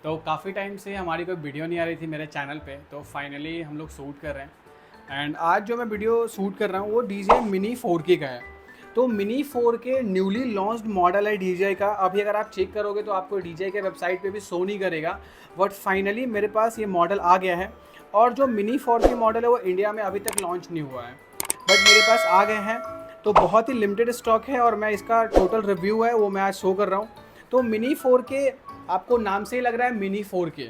तो काफ़ी टाइम से हमारी कोई वीडियो नहीं आ रही थी मेरे चैनल पे, तो फाइनली हम लोग शूट कर रहे हैं। एंड आज जो मैं वीडियो शूट कर रहा हूँ वो DJI मिनी 4K का है। तो mini 4K newly launched model है DJI का। अभी अगर आप चेक करोगे तो आपको DJI के वेबसाइट पे भी शो नहीं करेगा, बट फाइनली मेरे पास ये मॉडल आ गया है। और जो मिनी 4K मॉडल है वो इंडिया में अभी तक लॉन्च नहीं हुआ है, बट मेरे पास आ गए हैं। तो बहुत ही लिमिटेड स्टॉक है और मैं इसका टोटल रिव्यू है वो मैं आज शो कर रहा हूँ। तो मिनी 4K आपको नाम से ही लग रहा है मिनी 4K,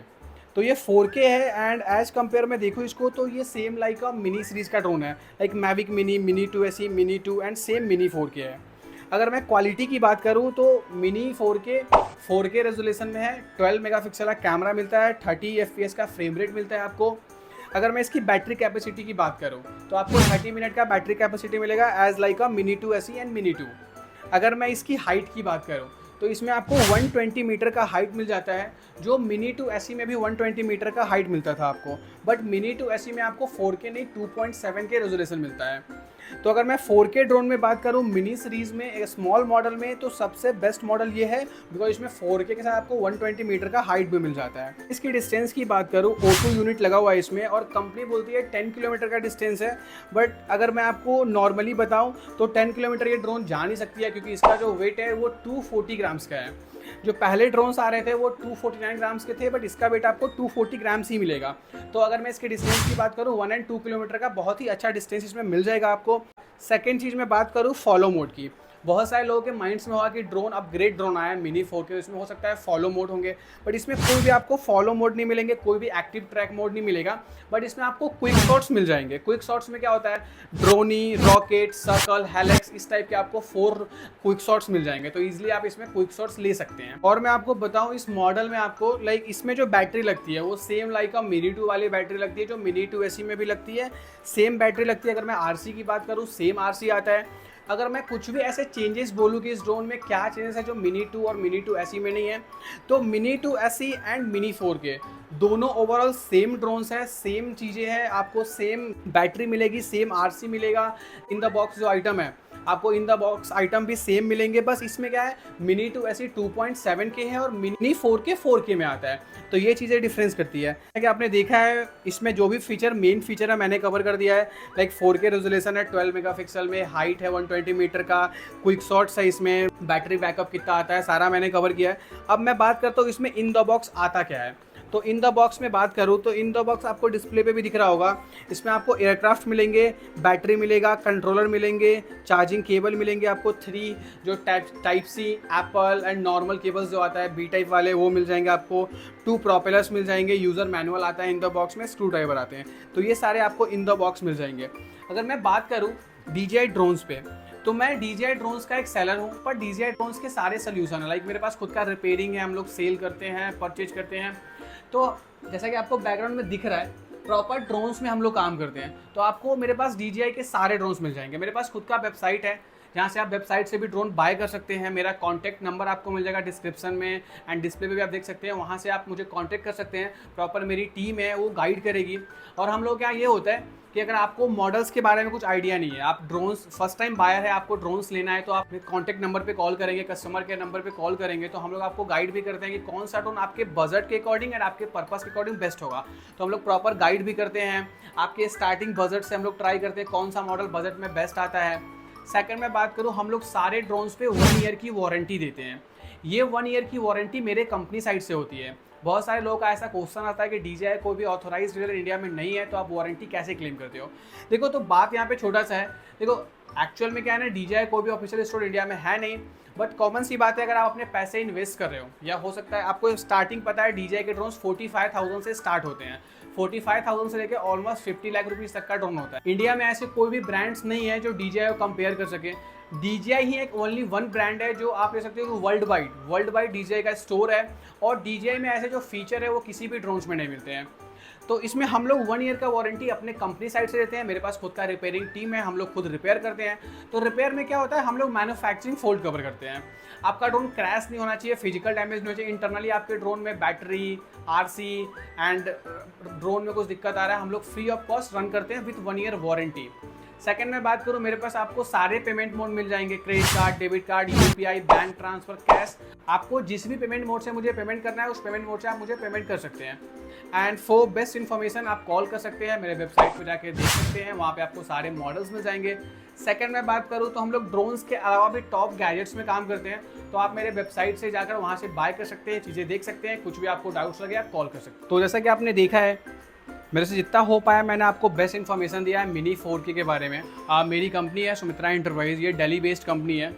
तो ये 4K है। एंड एज कंपेयर में देखूँ इसको तो ये same like a mini series का ड्रोन है, like Mavic mini, mini 2 SE, mini 2 and same mini 4K है। अगर मैं क्वालिटी की बात करूँ तो मिनी 4K रेजोल्यूशन में है। 12 मेगापिक्सल का कैमरा मिलता है, 30 FPS का फ्रेम रेट मिलता है आपको। अगर मैं इसकी बैटरी कैपेसिटी की बात करूँ तो आपको 30 मिनट का बैटरी कैपेसिटी मिलेगा as like a mini 2 SE and mini 2। अगर मैं इसकी हाइट की बात करूँ तो इसमें आपको 120 मीटर का हाइट मिल जाता है, जो मिनी 2 SE में भी 120 मीटर का हाइट मिलता था आपको, बट मिनी 2 SE में आपको 4K नहीं 2.7 के रेजोल्यूशन मिलता है। तो अगर मैं 4K ड्रोन में बात करूँ मिनी सीरीज़ में एक स्मॉल मॉडल में, तो सबसे बेस्ट मॉडल ये है बिकॉज इसमें 4K के साथ आपको 120 मीटर का हाइट भी मिल जाता है। इसकी डिस्टेंस की बात करूँ, O2 यूनिट लगा हुआ है इसमें और कंपनी बोलती है 10 किलोमीटर का डिस्टेंस है, बट अगर मैं आपको नॉर्मली बताऊँ तो 10 किलोमीटर ये ड्रोन जा नहीं सकती है, क्योंकि इसका जो वेट है वो 240 ग्राम्स का है। जो पहले ड्रोन्स आ रहे थे वो 249 ग्राम्स के थे, बट इसका वेट आपको 240 ग्राम्स ही मिलेगा। तो अगर मैं इसके डिस्टेंस की बात करूँ 1 एंड 2 किलोमीटर का बहुत ही अच्छा डिस्टेंस इसमें मिल जाएगा आपको। सेकेंड चीज़ मैं बात करूँ फॉलो मोड की, बहुत सारे लोगों के माइंड्स में होगा कि ड्रोन अपग्रेड ड्रोन आया है मिनी 4K, इसमें हो सकता है फॉलो मोड होंगे, बट इसमें कोई भी आपको फॉलो मोड नहीं मिलेंगे, कोई भी एक्टिव ट्रैक मोड नहीं मिलेगा। बट इसमें आपको क्विक शॉट्स मिल जाएंगे। क्विक शॉट्स में क्या होता है, ड्रोनी, रॉकेट, सर्कल, हेलेक्स, इस टाइप के आपको 4 क्विक शॉट्स मिल जाएंगे, तो ईजिली आप इसमें क्विक शॉट्स ले सकते हैं। और मैं आपको बताऊं इस मॉडल में आपको लाइक इसमें जो बैटरी लगती है वो सेम लाइक अ मिनी 2 वाली बैटरी लगती है, जो मिनी 2 SE में भी लगती है, सेम बैटरी लगती है। अगर मैं RC की बात करूँ सेम RC आता है। अगर मैं कुछ भी ऐसे चेंजेस बोलूँ कि इस ड्रोन में क्या चेंजेस है जो मिनी 2 और मिनी 2 SE में नहीं है, तो mini 2 SE and mini 4K दोनों ओवरऑल सेम ड्रोन्स है, सेम चीज़ें हैं, आपको सेम बैटरी मिलेगी, सेम RC मिलेगा। इन द बॉक्स जो आइटम है आपको इन द बॉक्स आइटम भी सेम मिलेंगे, बस इसमें क्या है मिनी 2 SE 2.7K है और मिनी 4K 4K में आता है, तो ये चीज़ें डिफरेंस करती है। कि आपने देखा है इसमें जो भी फीचर मेन फीचर है मैंने कवर कर दिया है, लाइक 4K रेजोल्यूशन है, 12 मेगापिक्सल में, हाइट है 120 मीटर का, क्विक शॉट्स है, इसमें बैटरी बैकअप कितना आता है सारा मैंने कवर किया है। अब मैं बात करता हूँ इसमें इन द बॉक्स आता क्या है। तो इन द बॉक्स में बात करूँ तो इन द बॉक्स आपको डिस्प्ले पे भी दिख रहा होगा, इसमें आपको एयरक्राफ्ट मिलेंगे, बैटरी मिलेगा, कंट्रोलर मिलेंगे, चार्जिंग केबल मिलेंगे आपको 3, जो type C, Apple and normal cables जो आता है B टाइप वाले वो मिल जाएंगे आपको, 2 प्रोपेलर्स मिल जाएंगे, यूज़र मैनुअल आता है इन द बॉक्स में, स्क्रू ड्राइवर आते हैं, तो ये सारे आपको इन द बॉक्स मिल जाएंगे। अगर मैं बात करूँ DJI ड्रोन्स पे, तो मैं DJI ड्रोन्स का एक सेलर हूँ, पर DJI ड्रोन्स के सारे सोल्यूशन है, लाइक मेरे पास खुद का रिपेयरिंग है, हम लोग सेल करते हैं, परचेज करते हैं। तो जैसा कि आपको बैकग्राउंड में दिख रहा है प्रॉपर ड्रोन्स में हम लोग काम करते हैं, तो आपको मेरे पास DJI के सारे ड्रोन्स मिल जाएंगे। मेरे पास खुद का वेबसाइट है जहाँ से आप वेबसाइट से भी ड्रोन बाय कर सकते हैं। मेरा कॉन्टैक्ट नंबर आपको मिल जाएगा डिस्क्रिप्शन में, एंड डिस्प्ले पे भी आप देख सकते हैं, वहाँ से आप मुझे कॉन्टैक्ट कर सकते हैं। प्रॉपर मेरी टीम है वो गाइड करेगी। और हम लोग क्या ये होता है कि अगर आपको मॉडल्स के बारे में कुछ आइडिया नहीं है, आप ड्रोन्स फर्स्ट टाइम बायर है, आपको ड्रोन्स लेना है, तो आप कॉन्टैक्ट नंबर पे कॉल करेंगे, कस्टमर के नंबर पे कॉल करेंगे, तो हम लोग आपको गाइड भी करते हैं कि कौन सा ड्रोन आपके बजट के अकॉर्डिंग एंड आपके पर्पस के अकॉर्डिंग बेस्ट होगा। तो हम लोग प्रॉपर गाइड भी करते हैं। आपके स्टार्टिंग बजट से हम लोग ट्राई करते हैं कौन सा मॉडल बजट में बेस्ट आता है। सेकंड में बात करूँ, हम लोग सारे ड्रोन्स पे 1 ईयर की वारंटी देते हैं। ये 1 ईयर की वारंटी मेरे कंपनी साइड से होती है। बहुत सारे लोगों का ऐसा क्वेश्चन आता है कि DJI कोई भी ऑथोराइज डीलर इंडिया में नहीं है, तो आप वारंटी कैसे क्लेम करते हो। देखो, तो बात यहाँ पे छोटा सा है। देखो, एक्चुअल में क्या है ना, DJI कोई भी ऑफिशियल स्टोर इंडिया में है नहीं, बट कॉमन सी बात है, अगर आप अपने पैसे इन्वेस्ट कर रहे हो, या हो सकता है आपको स्टार्टिंग पता है DJI के ड्रोन्स 45,000 से स्टार्ट होते हैं। 45,000 से लेकर ऑलमोस्ट 50 लाख रुपीज़ तक का ड्रोन होता है। इंडिया में ऐसे कोई भी ब्रांड्स नहीं है जो DJI को कंपेयर कर सके। DJI ही एक ओनली वन ब्रांड है जो आप ले सकते हो वर्ल्ड वाइड DJI का स्टोर है, और DJI में ऐसे जो फीचर है वो किसी भी ड्रोन्स में नहीं मिलते हैं। तो इसमें हम लोग 1 ईयर का वारंटी अपने कंपनी साइड से देते हैं। मेरे पास खुद का रिपेयरिंग टीम है, हम लोग खुद रिपेयर करते हैं। तो रिपेयर में क्या होता है, हम लोग मैन्युफैक्चरिंग फॉल्ट कवर करते हैं। आपका ड्रोन क्रैश नहीं होना चाहिए, फिजिकल डैमेज नहीं होना चाहिए, इंटरनली आपके ड्रोन में बैटरी, RC एंड ड्रोन में कुछ दिक्कत आ रहा है, हम लोग फ्री ऑफ कॉस्ट रन करते हैं विथ 1 ईयर वारंटी। सेकंड में बात करूँ, मेरे पास आपको सारे पेमेंट मोड मिल जाएंगे, credit card, debit card, UPI, bank transfer, cash. आपको जिस भी पेमेंट मोड से मुझे पेमेंट करना है उस पेमेंट मोड से आप मुझे पेमेंट कर सकते हैं। एंड फॉर बेस्ट इन्फॉर्मेशन आप कॉल कर सकते हैं, मेरे वेबसाइट पर जाके देख सकते हैं, वहाँ पे आपको सारे मॉडल्स मिल जाएंगे। सेकंड में बात करूँ तो हम लोग ड्रोन्स के अलावा भी टॉप गैजेट्स में काम करते हैं, तो आप मेरे वेबसाइट से जाकर वहाँ से बाय कर सकते हैं, चीज़ें देख सकते हैं, कुछ भी आपको डाउट्स लगे आप कॉल कर सकते हैं। तो जैसा कि आपने देखा है, मेरे से जितना हो पाया मैंने आपको बेस्ट इन्फॉर्मेशन दिया है मिनी 4K के बारे में। मेरी कंपनी है सुमित्रा एंटरप्राइज, ये दिल्ली बेस्ड कंपनी है।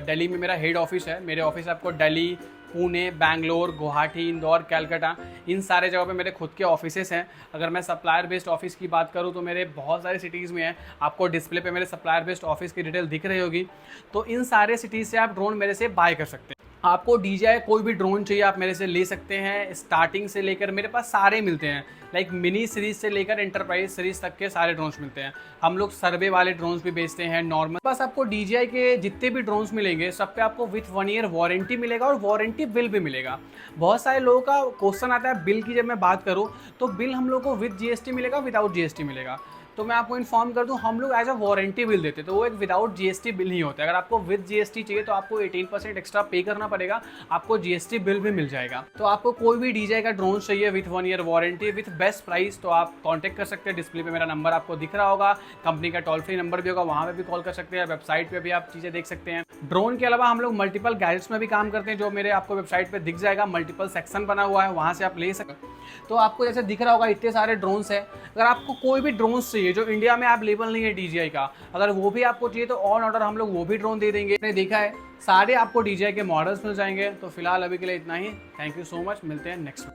दिल्ली में मेरा हेड ऑफिस है। मेरे ऑफिस आपको दिल्ली, पुणे, बैंगलोर, गुवाहाटी, इंदौर, कलकत्ता, इन सारे जगहों पे मेरे खुद के ऑफिसेस हैं। अगर मैं सप्लायर बेस्ड ऑफिस की बात करूँ तो मेरे बहुत सारे सिटीज़ में हैं। आपको डिस्प्ले पे मेरे सप्लायर बेस्ड ऑफिस की डिटेल दिख रही होगी। तो इन सारे सिटीज़ से आप ड्रोन मेरे से बाय कर सकते हैं। आपको DJI कोई भी ड्रोन चाहिए आप मेरे से ले सकते हैं। स्टार्टिंग से लेकर मेरे पास सारे मिलते हैं, लाइक मिनी सीरीज से लेकर एंटरप्राइज सीरीज तक के सारे ड्रोन्स मिलते हैं। हम लोग सर्वे वाले ड्रोन्स भी बेचते हैं, नॉर्मल। बस आपको DJI के जितने भी ड्रोन्स मिलेंगे सब पे आपको विथ 1 ईयर वारंटी मिलेगा और वारंटी बिल भी मिलेगा। बहुत सारे लोगों का क्वेश्चन आता है बिल की, जब मैं बात करूँ तो बिल हम लोग को विद GST मिलेगा, विदाउट GST मिलेगा। तो मैं आपको इन्फॉर्म कर दूं, हम लोग एज अ वारंटी बिल देते हैं, तो वो एक विदाउट GST बिल ही होता है। अगर आपको विद GST चाहिए तो आपको 18% एक्स्ट्रा पे करना पड़ेगा, आपको GST बिल भी मिल जाएगा। तो आपको कोई भी DJI का ड्रोन चाहिए with 1 year warranty with best price, तो आप कॉन्टैक्ट कर सकते हैं। डिस्प्ले पे मेरा नंबर आपको दिख रहा होगा, कंपनी का टोल फ्री नंबर भी होगा, वहाँ पे भी कॉल कर सकते हैं। वेबसाइट पे भी आप चीज़ें देख सकते हैं। ड्रोन के अलावा हम लोग मल्टीपल गैजेट्स में भी काम करते हैं, जो मेरे आपको वेबसाइट पे दिख जाएगा। मल्टीपल सेक्शन बना हुआ है, वहाँ से आप ले सकते। तो आपको जैसे दिख रहा होगा इतने सारे ड्रोन्स हैं। अगर आपको कोई भी ड्रोन्स चाहिए जो इंडिया में अवेलेबल नहीं है DJI का, अगर वो भी आपको चाहिए तो ऑन ऑर्डर हम लोग वो भी ड्रोन दे देंगे। आपने देखा है सारे आपको DJI के मॉडल्स मिल जाएंगे। तो फिलहाल अभी के लिए इतना ही। थैंक यू सो मच, मिलते हैं नेक्स्ट।